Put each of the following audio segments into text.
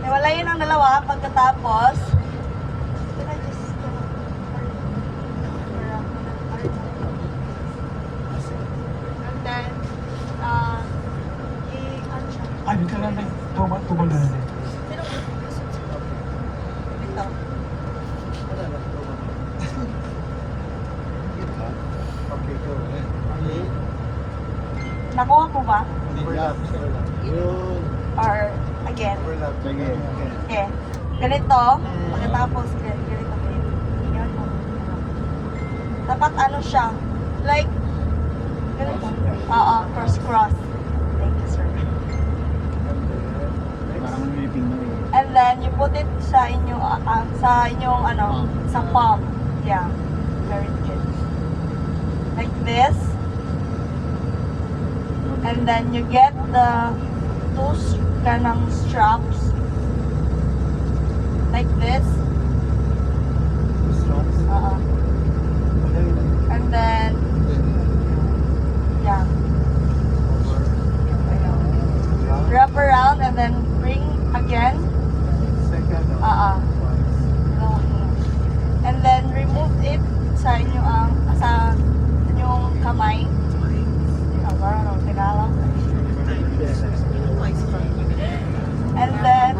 Wala yun ang dalawa pagkatapos. And then, Ay, dito lang na. Tubal na rin. Ito. Okay, go. Nakuha ko ba? Overlap. Yun. Or again? Overlap. Sige. Okay. Ganito. Pagkatapos, ganito din. Yan mo. Dapat ano siya? Like, ganito. Oo, cross-cross. Thank you, sir. Parang niliping na eh. And then, you put it sa inyong ano, sa palm. Yeah. Very good. Like this. And then, you get the two kanang straps. Like this. And then, yeah. Wrap around and then bring again. Second. And then remove it sa inyong kamay. Tagalog. And then,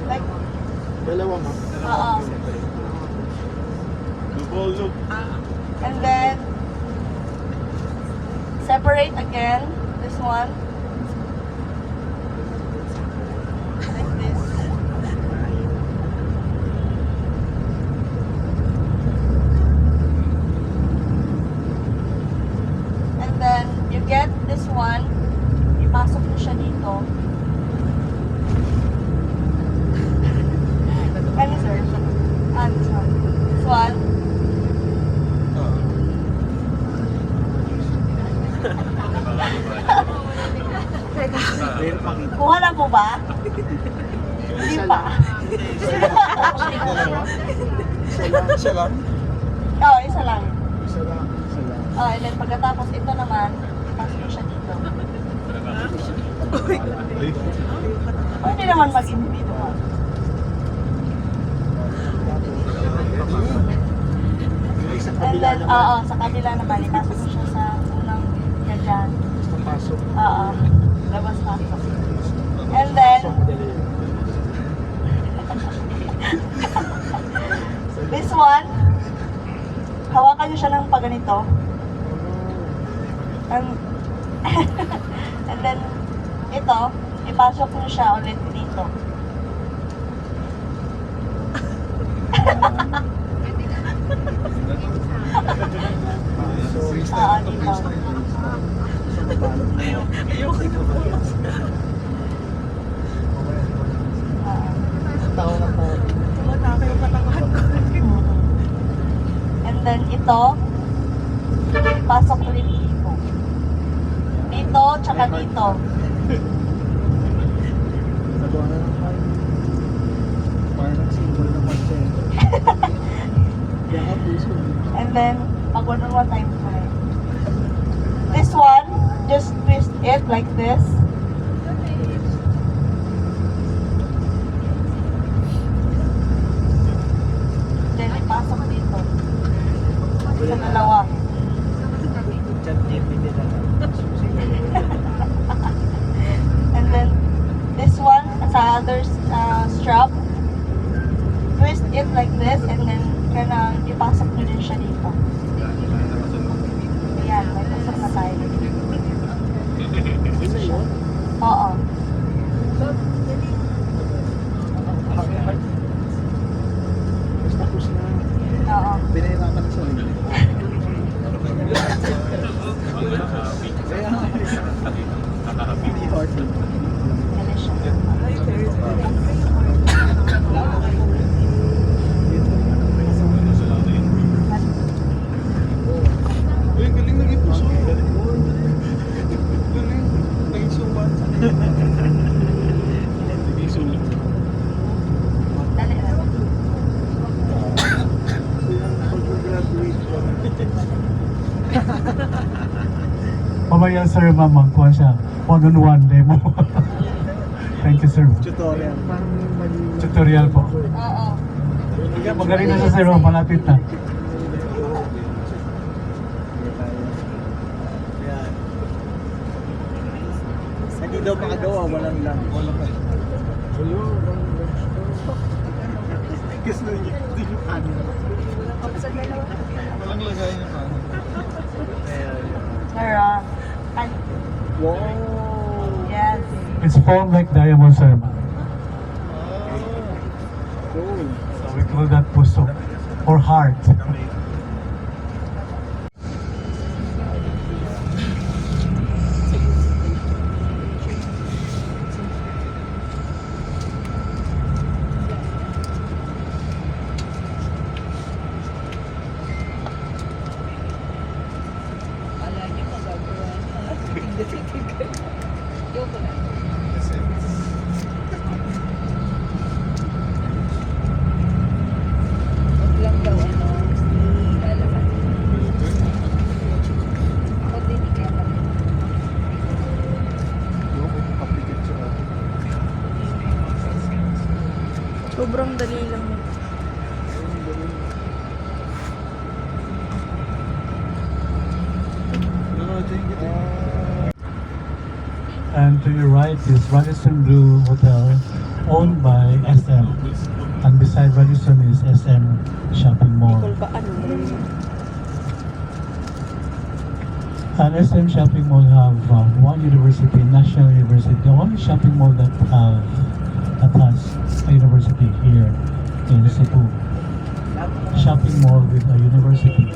like, Dalawa ma. and then, separate again, this one. Like this. And then, you get this one, ipasok mo siya dito. Ano sir? This one. This one. Kuha na po ba? Hindi pa. Isa lang? Oo, isa lang. Isa lang. Oh, and then pagkatapos ito naman, ipasok mo siya dito. Pwede naman mag-individual. And then, sa kabila naman, ipasok mo siya sa unang ganyan. Papasok. Labas pasok. And then, this one, hawakan nyo siya ng paganito. And then, ito, ipasok nyo siya ulit dito. Dito. And then ito, ipasok ulit dito. Dito, tsaka dito. Parang nag-symbol ng consent. And then, pag one time mo eh. This one, just twist it like this. Then, ipasok dito. Sa dalawa. And then, this one, sa other strap, twist it like this, and then, ipasok nyo din siya dito. Ayan, may pasok na tayo. Oo. Tapos na. Oo. Pinahirapan sa ulit. Hindi hard. Galing siya. Uy, galing naging puso. Galing. Naging suman. Naging suman. Dali lang. Pag-graduate ko. Mamaya tutorial, sir, ma'am. Kuha siya. One-on-one demo. Thank you, sir. Tutorial. Tutorial po. Oo. Magaling na siya, sir. Ma'am. Malapit na. Yan. Hindi daw makagawa, walang lang. Walang lang. Gusto niya, hindi yung kanin. Walang lagay na kanin. Meron. Ay, Wow! yes. It's formed like diamond, sir, ma'am. Cool. So we call that puso or heart. Sobrang dali lang. And to your right is Radisson Blue Hotel, owned by SM. And beside Radisson is SM Shopping Mall. And SM Shopping Mall have one university, National University, the only shopping mall that has a university here in Cebu. Shopping mall with a university.